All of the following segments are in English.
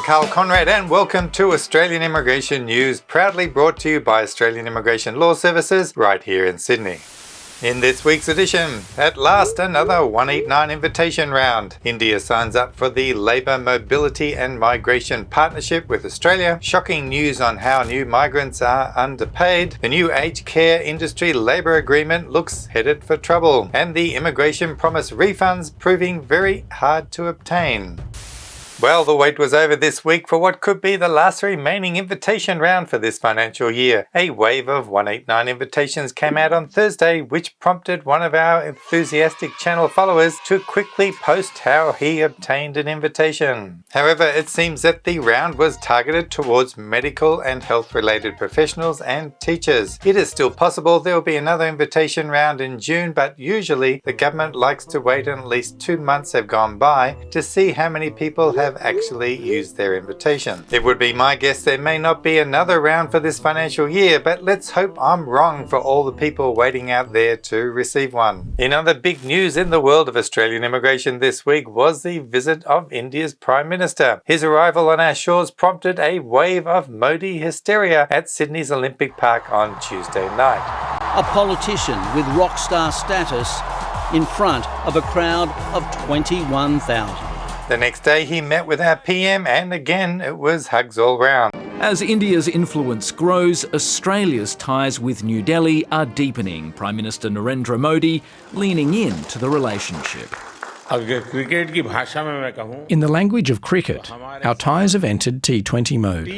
Karl Konrad and welcome to Australian Immigration News, proudly brought to you by Australian Immigration Law Services right here in Sydney. In this week's edition, at last another 189 invitation round. India signs up for the Labour Mobility and Migration Partnership with Australia. Shocking news on how new migrants are underpaid. The new aged care industry labour agreement looks headed for trouble. And the immigration promise refunds proving very hard to obtain. Well, the wait was over this week for what could be the last remaining invitation round for this financial year. A wave of 189 invitations came out on Thursday, which prompted one of our enthusiastic channel followers to quickly post how he obtained an invitation. However, it seems that the round was targeted towards medical and health-related professionals and teachers. It is still possible there will be another invitation round in June, but usually the government likes to wait until at least 2 months have gone by to see how many people have actually used their invitation. It would be my guess there may not be another round for this financial year, but let's hope I'm wrong for all the people waiting out there to receive one. In other big news in the world of Australian immigration this week was the visit of India's Prime Minister. His arrival on our shores prompted a wave of Modi hysteria at Sydney's Olympic Park on Tuesday night. A politician with rock star status in front of a crowd of 21,000. The next day he met with our PM and again it was hugs all round. As India's influence grows, Australia's ties with New Delhi are deepening. Prime Minister Narendra Modi leaning into the relationship. In the language of cricket, our ties have entered T20 mode.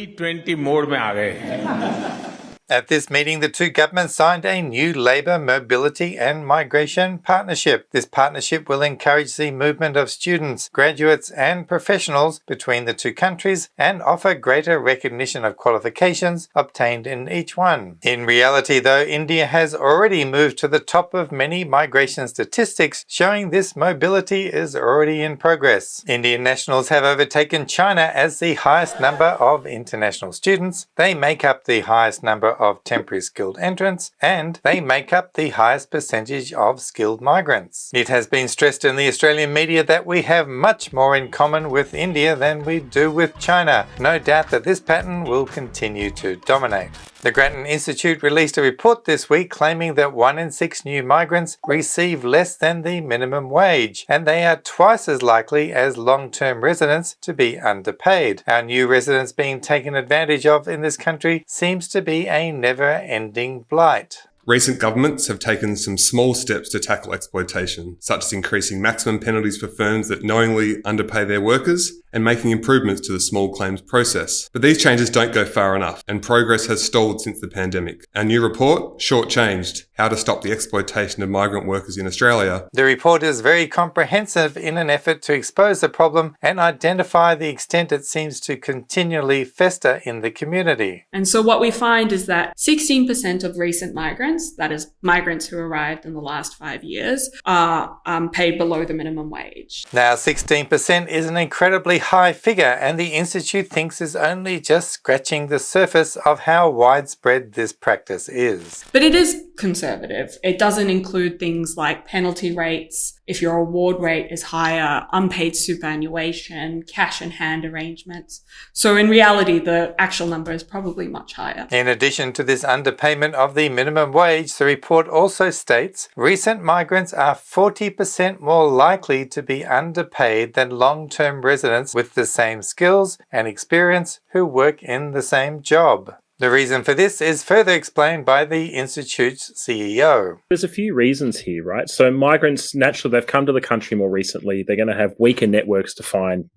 At this meeting, the two governments signed a new Labour Mobility and Migration Partnership. This partnership will encourage the movement of students, graduates and professionals between the two countries and offer greater recognition of qualifications obtained in each one. In reality, though, India has already moved to the top of many migration statistics, showing this mobility is already in progress. Indian nationals have overtaken China as the highest number of international students. They make up the highest number of temporary skilled entrants, and they make up the highest percentage of skilled migrants. It has been stressed in the Australian media that we have much more in common with India than we do with China. No doubt that this pattern will continue to dominate. The Grattan Institute released a report this week claiming that 1 in 6 new migrants receive less than the minimum wage, and they are twice as likely as long-term residents to be underpaid. Our new residents being taken advantage of in this country seems to be a never-ending blight. Recent governments have taken some small steps to tackle exploitation, such as increasing maximum penalties for firms that knowingly underpay their workers and making improvements to the small claims process. But these changes don't go far enough, and progress has stalled since the pandemic. Our new report, shortchanged, How to Stop the Exploitation of Migrant Workers in Australia. The report is very comprehensive in an effort to expose the problem and identify the extent it seems to continually fester in the community. And so what we find is that 16% of recent migrants, that is migrants who arrived in the last 5 years, are paid below the minimum wage. Now 16% is an incredibly high figure, and the Institute thinks is only just scratching the surface of how widespread this practice is. But it is conservative. It doesn't include things like penalty rates, if your award rate is higher, unpaid superannuation, cash in hand arrangements. So in reality, the actual number is probably much higher. In addition to this underpayment of the minimum wage, the report also states recent migrants are 40% more likely to be underpaid than long-term residents with the same skills and experience who work in the same job. The reason for this is further explained by the Institute's CEO. There's a few reasons here, right? So migrants, naturally, they've come to the country more recently. They're going to have weaker networks to find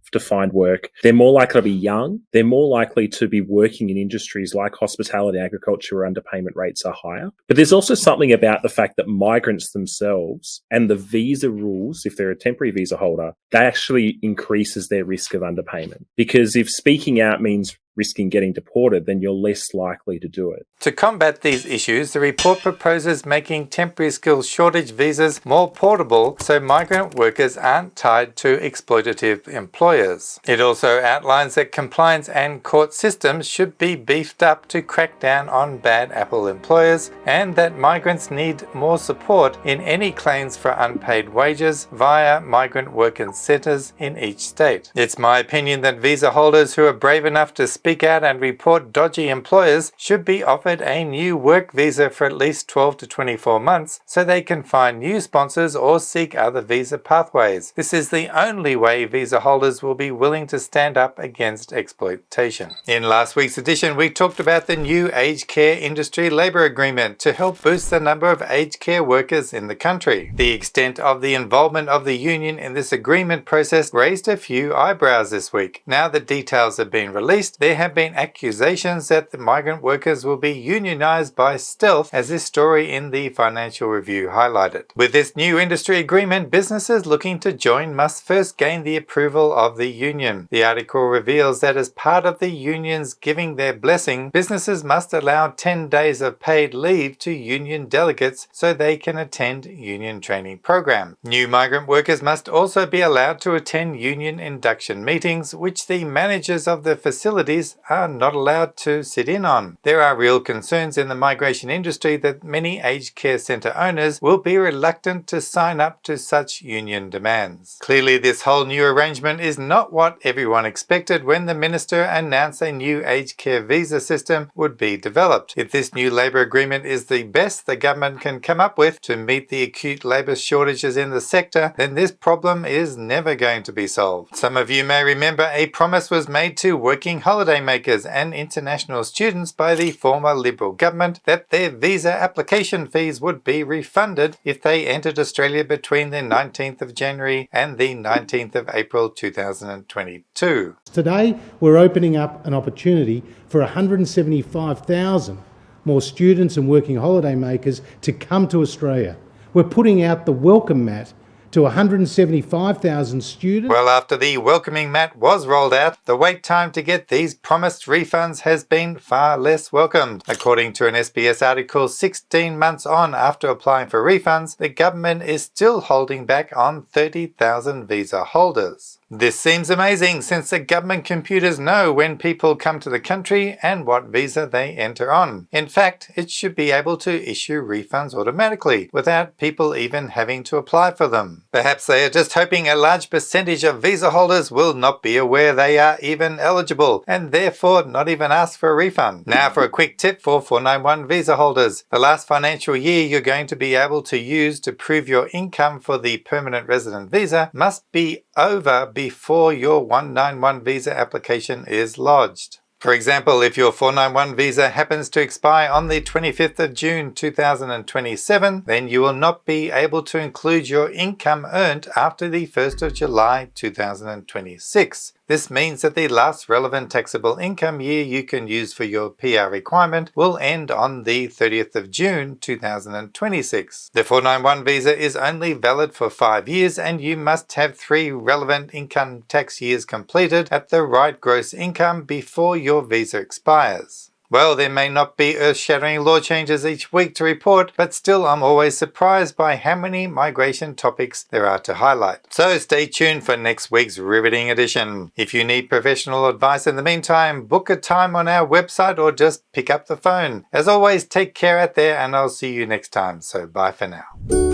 work. They're more likely to be young. They're more likely to be working in industries like hospitality, agriculture, where underpayment rates are higher. But there's also something about the fact that migrants themselves and the visa rules, if they're a temporary visa holder, that actually increases their risk of underpayment. Because if speaking out means risking getting deported, then you're less likely to do it. To combat these issues, the report proposes making temporary skills shortage visas more portable so migrant workers aren't tied to exploitative employers. It also outlines that compliance and court systems should be beefed up to crack down on bad apple employers, and that migrants need more support in any claims for unpaid wages via migrant worker centres in each state. It's my opinion that visa holders who are brave enough to speak out and report dodgy employers should be offered a new work visa for at least 12 to 24 months so they can find new sponsors or seek other visa pathways. This is the only way visa holders will be willing to stand up against exploitation. In last week's edition, we talked about the new aged care industry labour agreement to help boost the number of aged care workers in the country. The extent of the involvement of the union in this agreement process raised a few eyebrows this week. Now that details have been released, there have been accusations that the migrant workers will be unionised by stealth, as this story in the Financial Review highlighted. With this new industry agreement, businesses looking to join must first gain the approval of the union. The article reveals that as part of the unions giving their blessing, businesses must allow 10 days of paid leave to union delegates so they can attend union training programs. New migrant workers must also be allowed to attend union induction meetings, which the managers of the facilities are not allowed to sit in on. There are real concerns in the migration industry that many aged care centre owners will be reluctant to sign up to such union demands. Clearly, this whole new arrangement is not what everyone expected when the minister announced a new aged care visa system would be developed. If this new labour agreement is the best the government can come up with to meet the acute labour shortages in the sector, then this problem is never going to be solved. Some of you may remember a promise was made to working holiday makers and international students by the former Liberal government that their visa application fees would be refunded if they entered Australia between the 19th of January and the 19th of April 2022. Today, we're opening up an opportunity for 175,000 more students and working holiday makers to come to Australia. We're putting out the welcome mat to 175,000 students. Well, after the welcoming mat was rolled out, the wait time to get these promised refunds has been far less welcomed. According to an SBS article, 16 months on after applying for refunds, the government is still holding back on 30,000 visa holders. This seems amazing since the government computers know when people come to the country and what visa they enter on. In fact, it should be able to issue refunds automatically without people even having to apply for them. Perhaps they are just hoping a large percentage of visa holders will not be aware they are even eligible and therefore not even ask for a refund. Now for a quick tip for 491 visa holders. The last financial year you're going to be able to use to prove your income for the permanent resident visa must be over before your 191 visa application is lodged. For example, if your 491 visa happens to expire on the 25th of June 2027, then you will not be able to include your income earned after the 1st of July 2026. This means that the last relevant taxable income year you can use for your PR requirement will end on the 30th of June 2026. The 491 visa is only valid for 5 years and you must have 3 relevant income tax years completed at the right gross income before your visa expires. Well, there may not be earth-shattering law changes each week to report, but still I'm always surprised by how many migration topics there are to highlight. So stay tuned for next week's riveting edition. If you need professional advice in the meantime, book a time on our website or just pick up the phone. As always, take care out there and I'll see you next time. So bye for now.